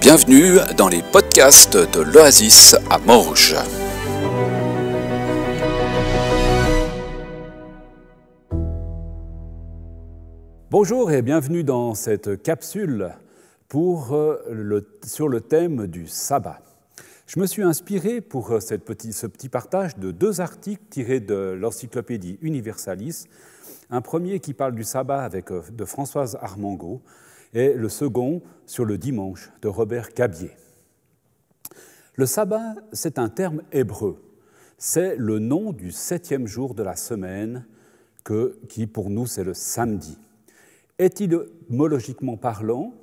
Bienvenue dans les podcasts de l'Oasis à Morges. Bonjour et bienvenue dans cette capsule sur le thème du sabbat. Je me suis inspiré pour ce petit partage de deux articles tirés de l'Encyclopédie Universalis. Un premier qui parle du sabbat de Françoise Armango et le second sur le dimanche de Robert Gabier. Le sabbat, c'est un terme hébreu. C'est le nom du 7e jour de la semaine qui pour nous c'est le samedi. Étymologiquement parlant,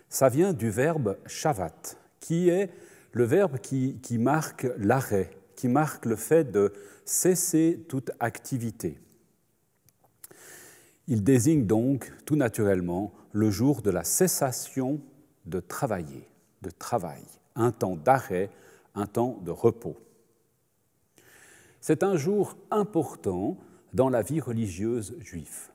ça vient du verbe shavat, qui est le verbe qui marque l'arrêt, qui marque le fait de cesser toute activité. Il désigne donc tout naturellement le jour de la cessation de travailler, de travail, un temps d'arrêt, un temps de repos. C'est un jour important dans la vie religieuse juive.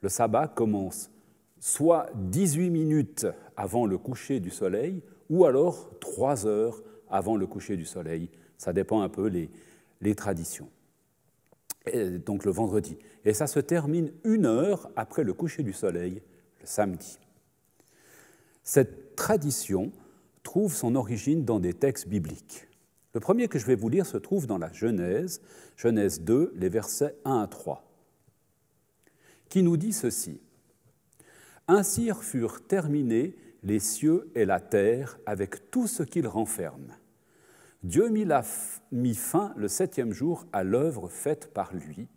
Le sabbat commence soit 18 minutes avant le coucher du soleil, ou alors 3 heures avant le coucher du soleil. Ça dépend un peu les traditions. Et donc le vendredi. Et ça se termine 1 heure après le coucher du soleil, le samedi. Cette tradition trouve son origine dans des textes bibliques. Le premier que je vais vous lire se trouve dans la Genèse 2, les versets 1 à 3, qui nous dit ceci. « Ainsi furent terminés les cieux et la terre avec tout ce qu'ils renferment. Dieu mit fin le 7e jour à l'œuvre faite par lui,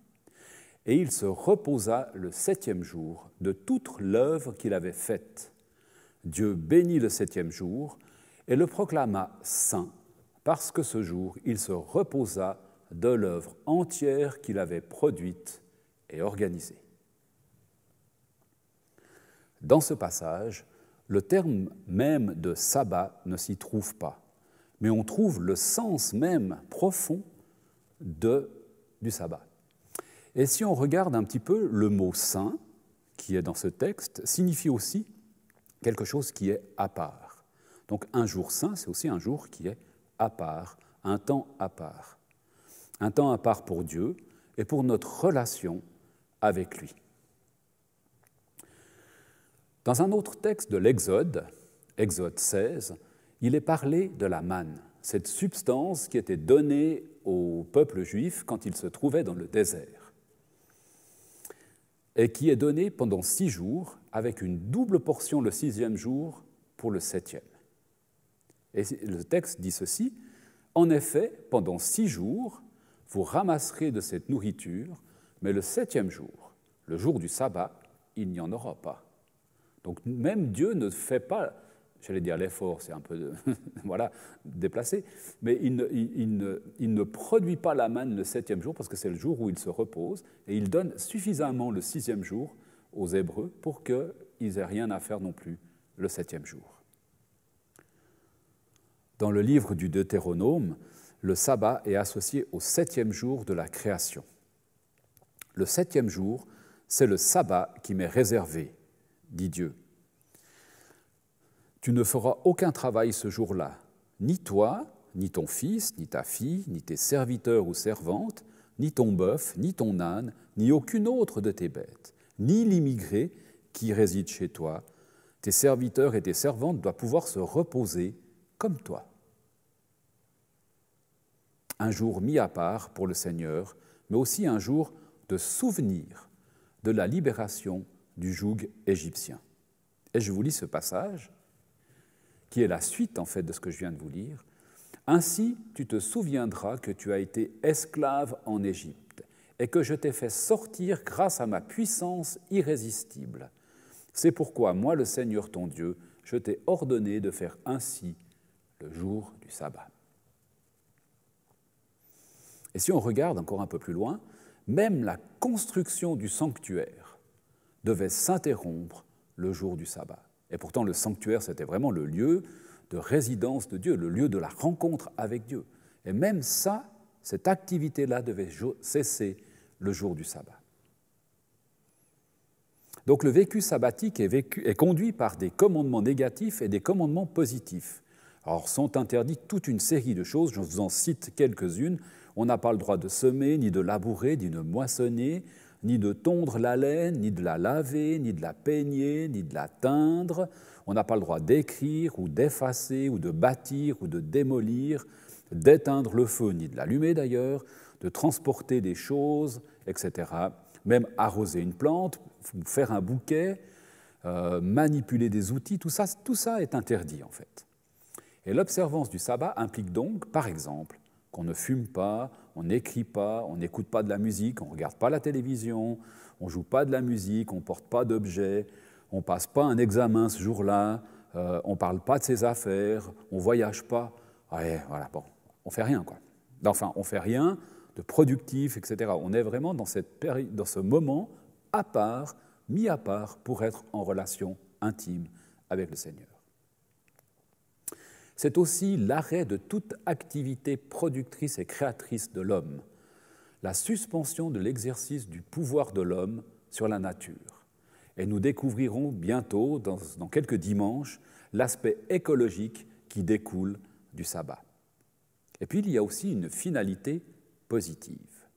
et il se reposa le 7e jour de toute l'œuvre qu'il avait faite. Dieu bénit le 7e jour et le proclama saint, parce que ce jour il se reposa de l'œuvre entière qu'il avait produite et organisée. » Dans ce passage, le terme même de sabbat ne s'y trouve pas, mais on trouve le sens même profond du sabbat. Et si on regarde un petit peu, le mot « saint » qui est dans ce texte signifie aussi quelque chose qui est à part. Donc un jour saint, c'est aussi un jour qui est à part, un temps à part. Un temps à part pour Dieu et pour notre relation avec lui. Dans un autre texte de l'Exode, Exode 16, il est parlé de la manne, cette substance qui était donnée au peuple juif quand il se trouvait dans le désert, et qui est donnée pendant 6 jours, avec une double portion le 6e jour pour le 7e. Et le texte dit ceci, « En effet, pendant 6 jours, vous ramasserez de cette nourriture, mais le 7e jour, le jour du sabbat, il n'y en aura pas. » Donc même Dieu ne fait pas, j'allais dire l'effort, c'est un peu déplacé, mais il ne produit pas la manne le 7e jour parce que c'est le jour où il se repose et il donne suffisamment le 6e jour aux Hébreux pour qu'ils n'aient rien à faire non plus le 7e jour. Dans le livre du Deutéronome, le sabbat est associé au 7e jour de la création. Le 7e jour, c'est le sabbat qui m'est réservé, dit Dieu. Tu ne feras aucun travail ce jour-là, ni toi, ni ton fils, ni ta fille, ni tes serviteurs ou servantes, ni ton bœuf, ni ton âne, ni aucune autre de tes bêtes, ni l'immigré qui réside chez toi. Tes serviteurs et tes servantes doivent pouvoir se reposer comme toi. Un jour mis à part pour le Seigneur, mais aussi un jour de souvenir de la libération du joug égyptien. Et je vous lis ce passage, qui est la suite en fait de ce que je viens de vous lire. « Ainsi, tu te souviendras que tu as été esclave en Égypte et que je t'ai fait sortir grâce à ma puissance irrésistible. C'est pourquoi, moi, le Seigneur ton Dieu, je t'ai ordonné de faire ainsi le jour du sabbat. » Et si on regarde encore un peu plus loin, même la construction du sanctuaire devait s'interrompre le jour du sabbat. Et pourtant, le sanctuaire, c'était vraiment le lieu de résidence de Dieu, le lieu de la rencontre avec Dieu. Et même ça, cette activité-là devait cesser le jour du sabbat. Donc le vécu sabbatique est conduit par des commandements négatifs et des commandements positifs. Alors sont interdites toute une série de choses, je vous en cite quelques-unes. On n'a pas le droit de semer, ni de labourer, ni de moissonner, ni de tondre la laine, ni de la laver, ni de la peigner, ni de la teindre. On n'a pas le droit d'écrire ou d'effacer ou de bâtir ou de démolir, d'éteindre le feu, ni de l'allumer d'ailleurs, de transporter des choses, etc. Même arroser une plante, faire un bouquet, manipuler des outils, tout ça est interdit en fait. Et l'observance du sabbat implique donc, par exemple, qu'on ne fume pas, on n'écrit pas, on n'écoute pas de la musique, on ne regarde pas la télévision, on ne joue pas de la musique, on ne porte pas d'objets, on ne passe pas un examen ce jour-là, on ne parle pas de ses affaires, on ne voyage pas. Ouais, voilà, bon, on ne fait rien, quoi. Enfin, on ne fait rien de productif, etc. On est vraiment dans ce moment à part, mis à part, pour être en relation intime avec le Seigneur. C'est aussi l'arrêt de toute activité productrice et créatrice de l'homme, la suspension de l'exercice du pouvoir de l'homme sur la nature. Et nous découvrirons bientôt, dans quelques dimanches, l'aspect écologique qui découle du sabbat. Et puis il y a aussi une finalité positive.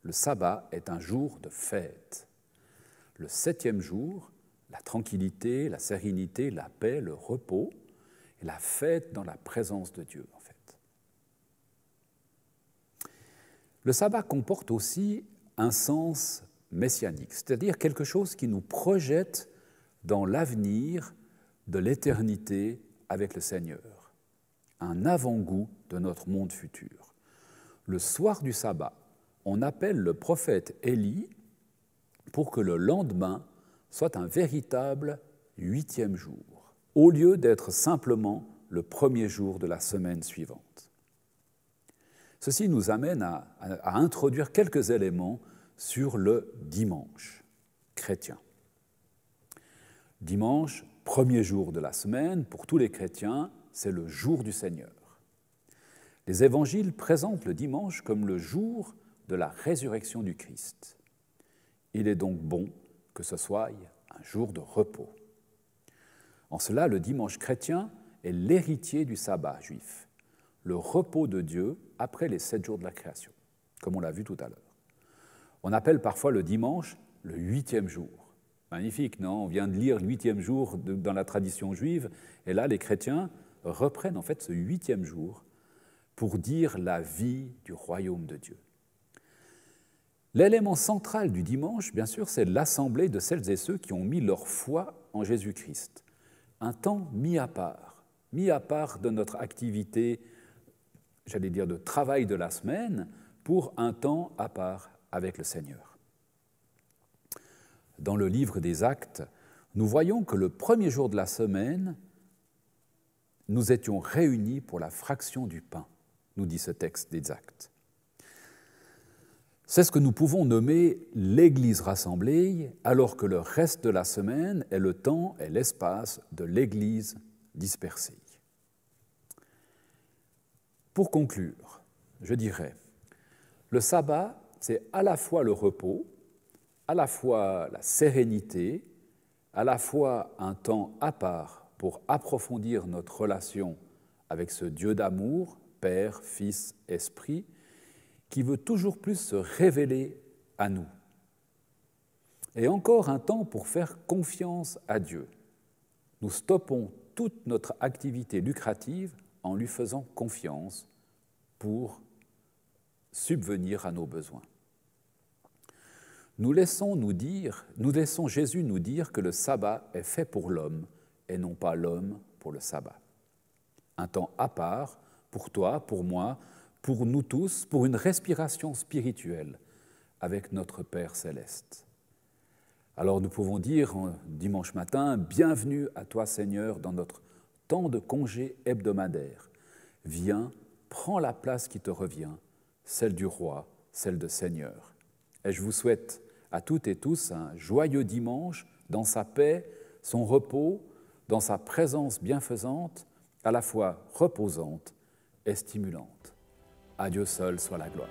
Le sabbat est un jour de fête. Le 7e jour, la tranquillité, la sérénité, la paix, le repos, et la fête dans la présence de Dieu, en fait. Le sabbat comporte aussi un sens messianique, c'est-à-dire quelque chose qui nous projette dans l'avenir de l'éternité avec le Seigneur, un avant-goût de notre monde futur. Le soir du sabbat, on appelle le prophète Élie pour que le lendemain soit un véritable 8e jour, au lieu d'être simplement le premier jour de la semaine suivante. Ceci nous amène à introduire quelques éléments sur le dimanche chrétien. Dimanche, premier jour de la semaine, pour tous les chrétiens, c'est le jour du Seigneur. Les évangiles présentent le dimanche comme le jour de la résurrection du Christ. Il est donc bon que ce soit un jour de repos. En cela, le dimanche chrétien est l'héritier du sabbat juif, le repos de Dieu après les 7 jours de la création, comme on l'a vu tout à l'heure. On appelle parfois le dimanche le 8e jour. Magnifique, non? On vient de lire le 8e jour dans la tradition juive, et là, les chrétiens reprennent en fait ce 8e jour pour dire la vie du royaume de Dieu. L'élément central du dimanche, bien sûr, c'est l'assemblée de celles et ceux qui ont mis leur foi en Jésus-Christ. Un temps mis à part de notre activité, j'allais dire de travail de la semaine, pour un temps à part avec le Seigneur. Dans le livre des Actes, nous voyons que le premier jour de la semaine, nous étions réunis pour la fraction du pain, nous dit ce texte des Actes. C'est ce que nous pouvons nommer l'Église rassemblée, alors que le reste de la semaine est le temps et l'espace de l'Église dispersée. Pour conclure, je dirais, le sabbat, c'est à la fois le repos, à la fois la sérénité, à la fois un temps à part pour approfondir notre relation avec ce Dieu d'amour, Père, Fils, Esprit, qui veut toujours plus se révéler à nous. Et encore un temps pour faire confiance à Dieu. Nous stoppons toute notre activité lucrative en lui faisant confiance pour subvenir à nos besoins. Nous laissons Jésus nous dire que le sabbat est fait pour l'homme et non pas l'homme pour le sabbat. Un temps à part, pour toi, pour moi, pour nous tous, pour une respiration spirituelle avec notre Père céleste. Alors nous pouvons dire dimanche matin, bienvenue à toi Seigneur dans notre temps de congé hebdomadaire. Viens, prends la place qui te revient, celle du roi, celle de Seigneur. Et je vous souhaite à toutes et tous un joyeux dimanche dans sa paix, son repos, dans sa présence bienfaisante, à la fois reposante et stimulante. À Dieu seul soit la gloire.